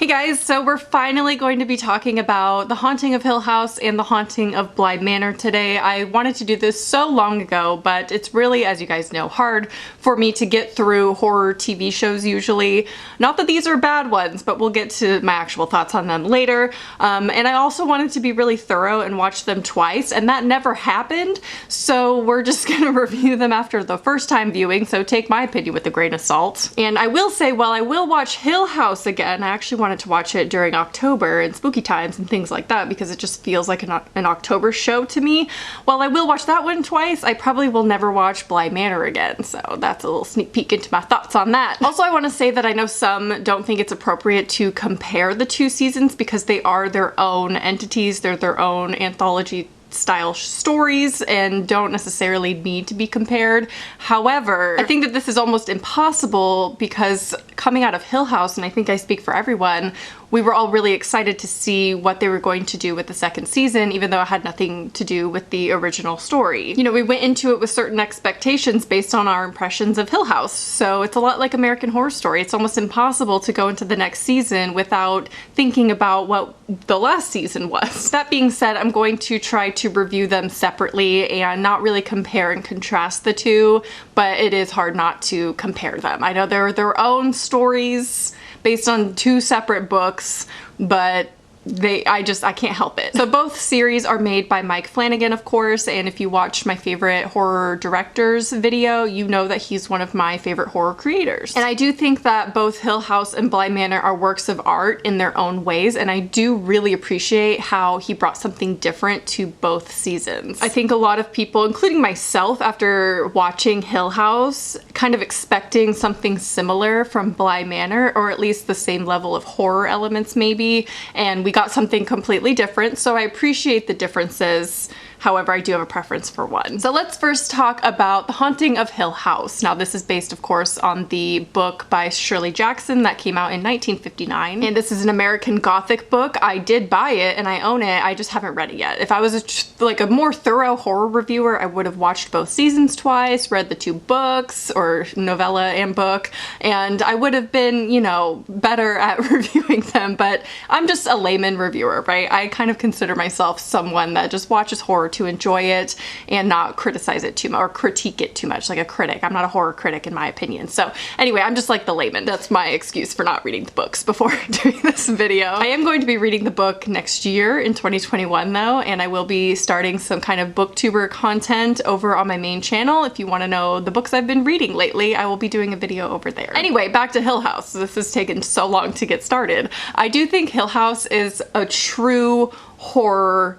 Hey guys, so we're finally going to be talking about The Haunting of Hill House and The Haunting of Bly Manor today. I wanted to do this so long ago, but it's really, as you guys know, hard for me to get through horror TV shows usually. Not that these are bad ones, but we'll get to my actual thoughts on them later. And I also wanted to be really thorough and watch them twice, and that never happened. So we're just gonna review them after the first time viewing, so take my opinion with a grain of salt. And I will say, while I will watch Hill House again, I actually wanted to watch it during October and spooky times and things like that because it just feels like an October show to me. While I will watch that one twice, I probably will never watch Bly Manor again, so that's a little sneak peek into my thoughts on that. Also, I want to say that I know some don't think it's appropriate to compare the two seasons because they are their own entities, they're their own anthology style stories and don't necessarily need to be compared. However, I think that this is almost impossible because coming out of Hill House, and I think I speak for everyone, we were all really excited to see what they were going to do with the second season, even though it had nothing to do with the original story. You know, we went into it with certain expectations based on our impressions of Hill House, so it's a lot like American Horror Story. It's almost impossible to go into the next season without thinking about what the last season was. That being said, I'm going to try to review them separately and not really compare and contrast the two, but it is hard not to compare them. I know they're their own stories based on two separate books, but I can't help it. So both series are made by Mike Flanagan, of course, and if you watch my favorite horror directors video, you know that he's one of my favorite horror creators. And I do think that both Hill House and Bly Manor are works of art in their own ways, and I do really appreciate how he brought something different to both seasons. I think a lot of people, including myself, after watching Hill House, kind of expecting something similar from Bly Manor, or at least the same level of horror elements maybe, and we got something completely different, so I appreciate the differences. However, I do have a preference for one. So let's first talk about The Haunting of Hill House. Now, this is based, of course, on the book by Shirley Jackson that came out in 1959. And this is an American Gothic book. I did buy it and I own it. I just haven't read it yet. If I was a more thorough horror reviewer, I would have watched both seasons twice, read the two books, or novella and book, and I would have been, you know, better at reviewing them. But I'm just a layman reviewer, right? I kind of consider myself someone that just watches horror to enjoy it and not criticize it too much or critique it too much like a critic. I'm not a horror critic in my opinion. So anyway, I'm just like the layman. That's my excuse for not reading the books before doing this video. I am going to be reading the book next year in 2021 though, and I will be starting some kind of booktuber content over on my main channel. If you want to know the books I've been reading lately, I will be doing a video over there. Anyway, back to Hill House. This has taken so long to get started. I do think Hill House is a true horror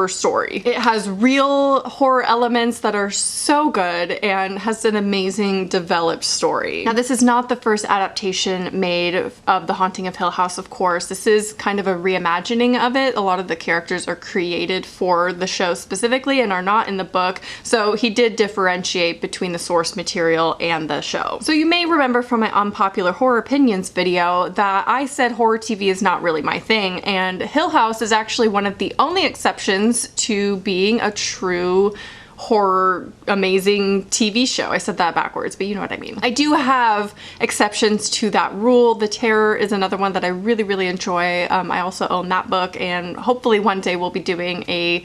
story. It has real horror elements that are so good and has an amazing developed story. Now, this is not the first adaptation made of The Haunting of Hill House, of course. This is kind of a reimagining of it. A lot of the characters are created for the show specifically and are not in the book, so he did differentiate between the source material and the show. So you may remember from my unpopular horror opinions video that I said horror TV is not really my thing, and Hill House is actually one of the only exceptions to being a true horror amazing TV show. I said that backwards, but you know what I mean. I do have exceptions to that rule. The Terror is another one that I really enjoy. I also own that book, and hopefully one day we'll be doing a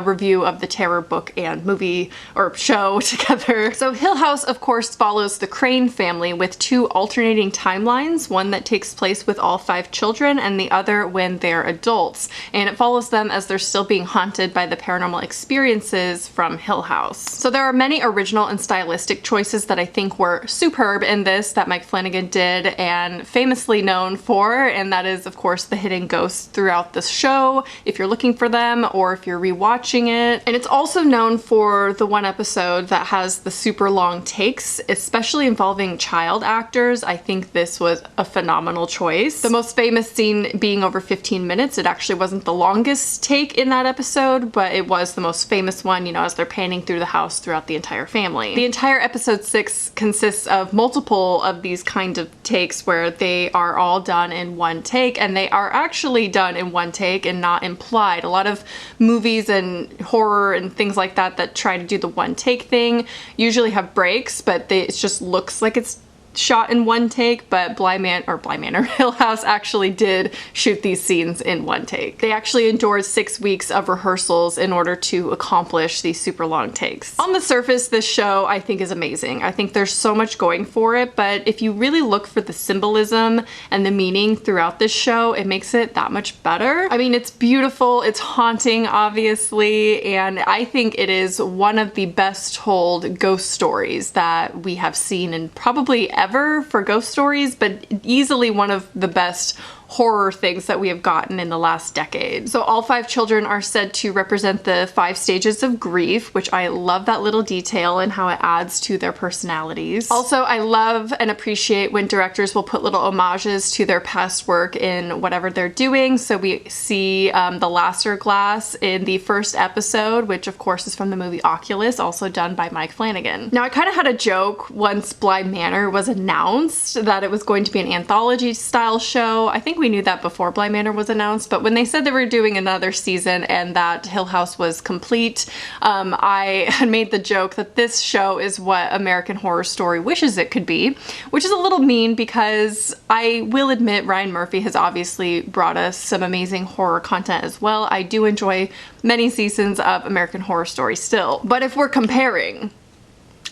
review of the Terror book and movie or show together. So Hill House, of course, follows the Crane family with two alternating timelines, one that takes place with all 5 children and the other when they're adults, and it follows them as they're still being haunted by the paranormal experiences from Hill House. So there are many original and stylistic choices that I think were superb in this that Mike Flanagan did and famously known for, and that is, of course, the hidden ghosts throughout the show, if you're looking for them or if you're rewatching it. And it's also known for the one episode that has the super long takes, especially involving child actors. I think this was a phenomenal choice. The most famous scene being over 15 minutes. It actually wasn't the longest take in that episode, but it was the most famous one, you know, as they're panning through the house throughout the entire family. The entire episode 6 consists of multiple of these kind of takes where they are all done in one take, and they are actually done in one take and not implied. A lot of movies and horror and things like that that try to do the one take thing usually have breaks, but it just looks like it's shot in one take, but Bly Manor, Hill House actually did shoot these scenes in one take. They actually endured 6 weeks of rehearsals in order to accomplish these super long takes. On the surface, this show I think is amazing. I think there's so much going for it, but if you really look for the symbolism and the meaning throughout this show, it makes it that much better. I mean, it's beautiful, it's haunting, obviously, and I think it is one of the best told ghost stories that we have seen in probably ever for ghost stories, but easily one of the best horror things that we have gotten in the last decade. So all 5 children are said to represent the 5 stages of grief, which I love that little detail and how it adds to their personalities. Also, I love and appreciate when directors will put little homages to their past work in whatever they're doing. So we see the Lasser glass in the first episode, which of course is from the movie Oculus, also done by Mike Flanagan. Now, I kind of had a joke once Bly Manor was announced that it was going to be an anthology style show. I think we knew that before Bly Manor was announced, but when they said they were doing another season and that Hill House was complete, I had made the joke that this show is what American Horror Story wishes it could be, which is a little mean because I will admit Ryan Murphy has obviously brought us some amazing horror content as well. I do enjoy many seasons of American Horror Story still, but if we're comparing,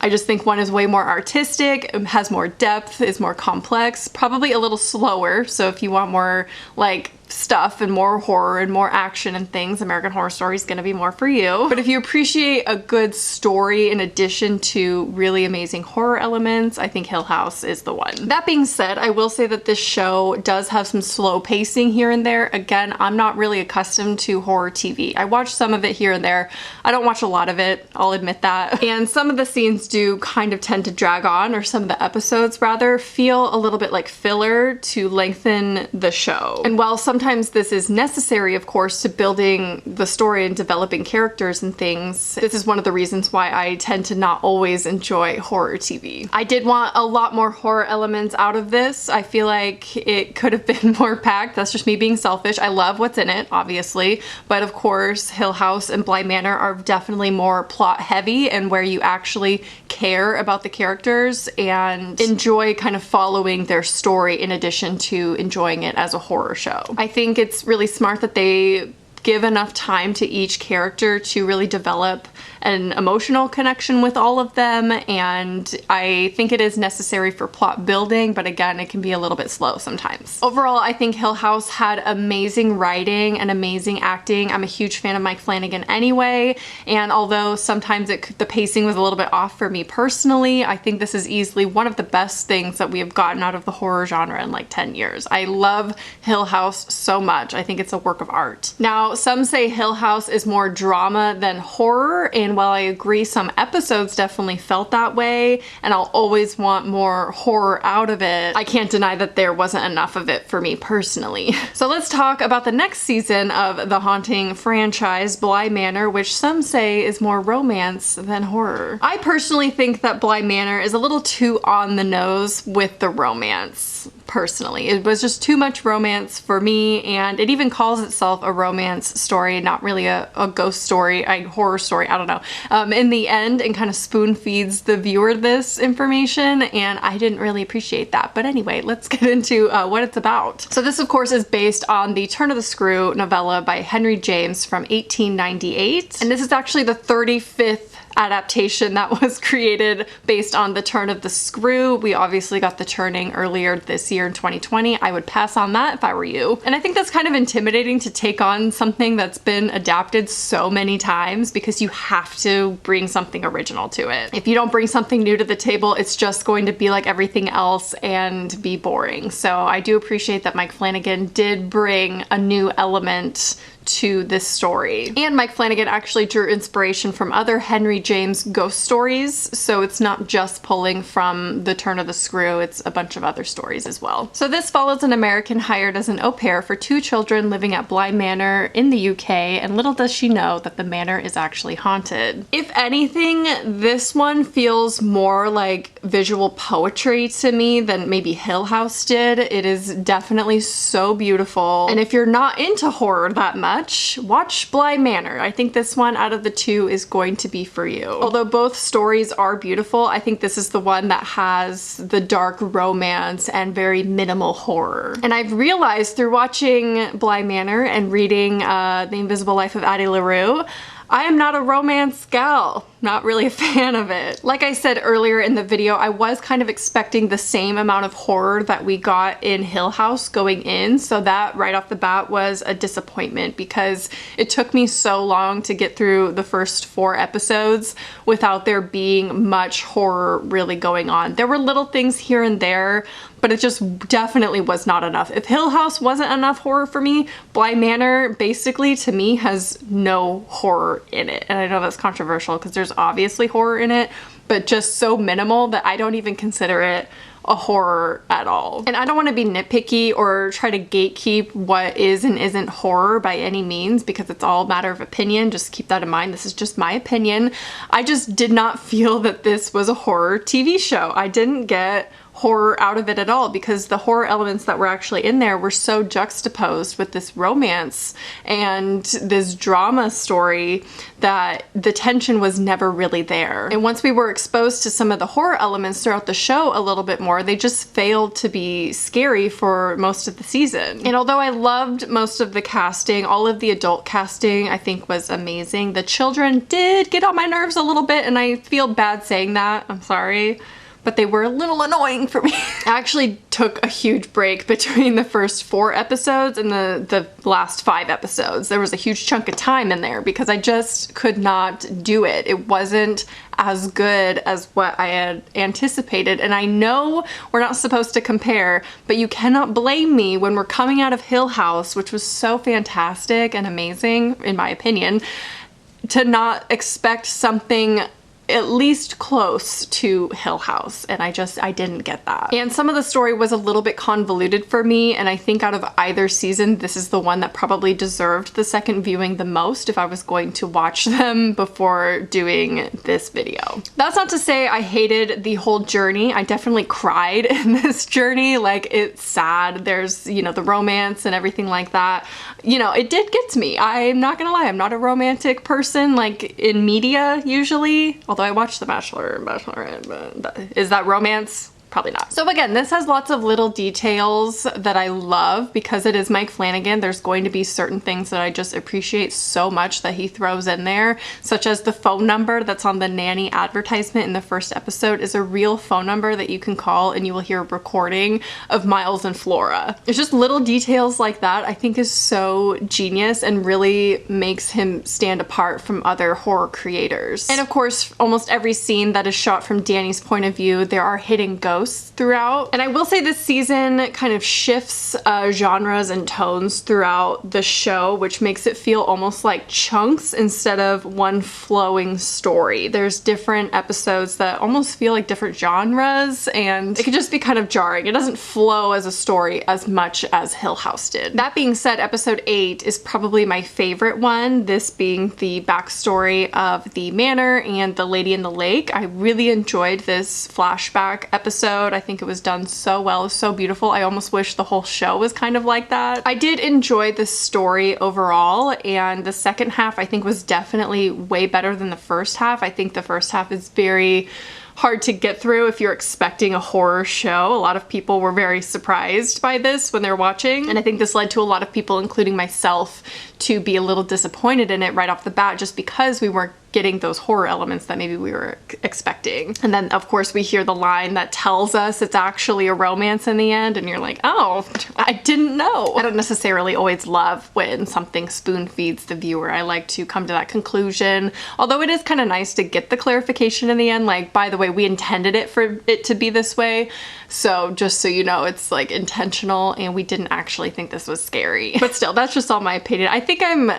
I just think one is way more artistic, has more depth, is more complex, probably a little slower. So if you want more like stuff and more horror and more action and things, American Horror Story is gonna be more for you. But if you appreciate a good story in addition to really amazing horror elements, I think Hill House is the one. That being said, I will say that this show does have some slow pacing here and there. Again, I'm not really accustomed to horror TV. I watch some of it here and there. I don't watch a lot of it, I'll admit that. And some of the scenes do kind of tend to drag on, or some of the episodes rather, feel a little bit like filler to lengthen the show. And while sometimes this is necessary, of course, to building the story and developing characters and things, this is one of the reasons why I tend to not always enjoy horror TV. I did want a lot more horror elements out of this. I feel like it could have been more packed. That's just me being selfish. I love what's in it, obviously, but of course, Hill House and Bly Manor are definitely more plot heavy and where you actually care about the characters and enjoy kind of following their story in addition to enjoying it as a horror show. I think it's really smart that they give enough time to each character to really develop an emotional connection with all of them, and I think it is necessary for plot building, but again, it can be a little bit slow sometimes. Overall, I think Hill House had amazing writing and amazing acting. I'm a huge fan of Mike Flanagan anyway, and although sometimes the pacing was a little bit off for me personally, I think this is easily one of the best things that we have gotten out of the horror genre in like 10 years. I love Hill House so much. I think it's a work of art. Now, some say Hill House is more drama than horror, and while I agree some episodes definitely felt that way, and I'll always want more horror out of it, I can't deny that there wasn't enough of it for me personally. So let's talk about the next season of the Haunting franchise, Bly Manor, which some say is more romance than horror. I personally think that Bly Manor is a little too on the nose with the romance. Personally, it was just too much romance for me, and it even calls itself a romance story, not really a ghost story, a horror story, I don't know, in the end, and kind of spoon feeds the viewer this information, and I didn't really appreciate that. But anyway, let's get into what it's about. So this, of course, is based on the Turn of the Screw novella by Henry James from 1898, and this is actually the 35th adaptation that was created based on the Turn of the Screw. We obviously got the Turning earlier this year in 2020. I would pass on that if I were you. And I think that's kind of intimidating to take on something that's been adapted so many times, because you have to bring something original to it. If you don't bring something new to the table, it's just going to be like everything else and be boring. So I do appreciate that Mike Flanagan did bring a new element to this story. And Mike Flanagan actually drew inspiration from other Henry James ghost stories, so it's not just pulling from the Turn of the Screw, it's a bunch of other stories as well. So this follows an American hired as an au pair for 2 children living at Bly Manor in the UK, and little does she know that the manor is actually haunted. If anything, this one feels more like visual poetry to me than maybe Hill House did. It is definitely so beautiful, and if you're not into horror that much, watch Bly Manor. I think this one out of the 2 is going to be for you. Although both stories are beautiful, I think this is the one that has the dark romance and very minimal horror. And I've realized through watching Bly Manor and reading The Invisible Life of Addie LaRue, I am not a romance gal. Not really a fan of it. Like I said earlier in the video, I was kind of expecting the same amount of horror that we got in Hill House going in, so that right off the bat was a disappointment because it took me so long to get through the first 4 episodes without there being much horror really going on. There were little things here and there, but it just definitely was not enough. If Hill House wasn't enough horror for me, Bly Manor basically to me has no horror in it. And I know that's controversial because there's obviously horror in it, but just so minimal that I don't even consider it a horror at all. And I don't want to be nitpicky or try to gatekeep what is and isn't horror by any means because it's all a matter of opinion. Just keep that in mind. This is just my opinion. I just did not feel that this was a horror TV show. I didn't get horror out of it at all because the horror elements that were actually in there were so juxtaposed with this romance and this drama story that the tension was never really there. And once we were exposed to some of the horror elements throughout the show a little bit more, they just failed to be scary for most of the season. And although I loved most of the casting, all of the adult casting I think was amazing. The children did get on my nerves a little bit and I feel bad saying that, I'm sorry, but they were a little annoying for me. I actually took a huge break between the first 4 episodes and the last 5 episodes. There was a huge chunk of time in there because I just could not do it. It wasn't as good as what I had anticipated. And I know we're not supposed to compare, but you cannot blame me when we're coming out of Hill House, which was so fantastic and amazing, in my opinion, to not expect something at least close to Hill House, and I didn't get that. And some of the story was a little bit convoluted for me, and I think out of either season, this is the one that probably deserved the second viewing the most if I was going to watch them before doing this video. That's not to say I hated the whole journey. I definitely cried in this journey. Like, it's sad. There's, you know, the romance and everything like that. You know, it did get to me. I'm not gonna lie, I'm not a romantic person, like, in media, usually. Although I watch The Bachelor and Bachelorette, but is that romance? Probably not. So again, this has lots of little details that I love because it is Mike Flanagan. There's going to be certain things that I just appreciate so much that he throws in there, such as the phone number that's on the nanny advertisement in the first episode is a real phone number that you can call and you will hear a recording of Miles and Flora. It's just little details like that I think is so genius and really makes him stand apart from other horror creators. And of course, almost every scene that is shot from Danny's point of view, there are hidden ghosts throughout. And I will say this season kind of shifts genres and tones throughout the show, which makes it feel almost like chunks instead of one flowing story. There's different episodes that almost feel like different genres, and it can just be kind of jarring. It doesn't flow as a story as much as Hill House did. That being said, episode 8 is probably my favorite one, this being the backstory of the manor and the lady in the lake. I really enjoyed this flashback episode. I think it was done so well, so beautiful. I almost wish the whole show was kind of like that. I did enjoy the story overall, and the second half I think was definitely way better than the first half. I think the first half is very hard to get through if you're expecting a horror show. A lot of people were very surprised by this when they're watching, and I think this led to a lot of people, including myself, to be a little disappointed in it right off the bat just because we weren't getting those horror elements that maybe we were expecting. And then of course we hear the line that tells us it's actually a romance in the end and you're like, oh, I didn't know. I don't necessarily always love when something spoon feeds the viewer. I like to come to that conclusion, although it is kind of nice to get the clarification in the end, like, by the way, we intended it for it to be this way, so just so you know, it's like intentional and we didn't actually think this was scary. But still, that's just all my opinion. I think I'm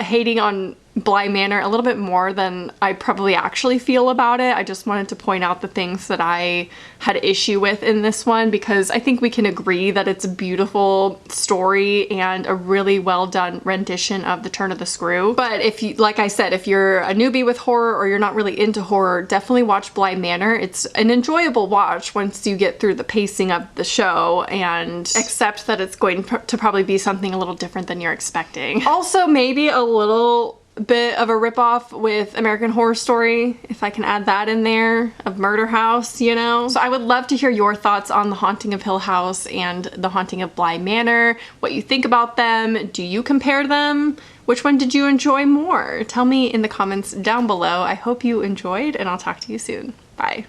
hating on Bly Manor a little bit more than I probably actually feel about it. I just wanted to point out the things that I had issue with in this one because I think we can agree that it's a beautiful story and a really well done rendition of The Turn of the Screw. But if you, like I said, if you're a newbie with horror or you're not really into horror, definitely watch Bly Manor. It's an enjoyable watch once you get through the pacing of the show and accept that it's going to probably be something a little different than you're expecting. Also, maybe a little bit of a ripoff with American Horror Story, if I can add that in there, of Murder House, you know? So I would love to hear your thoughts on The Haunting of Hill House and The Haunting of Bly Manor, what you think about them. Do you compare them? Which one did you enjoy more? Tell me in the comments down below. I hope you enjoyed, and I'll talk to you soon. Bye.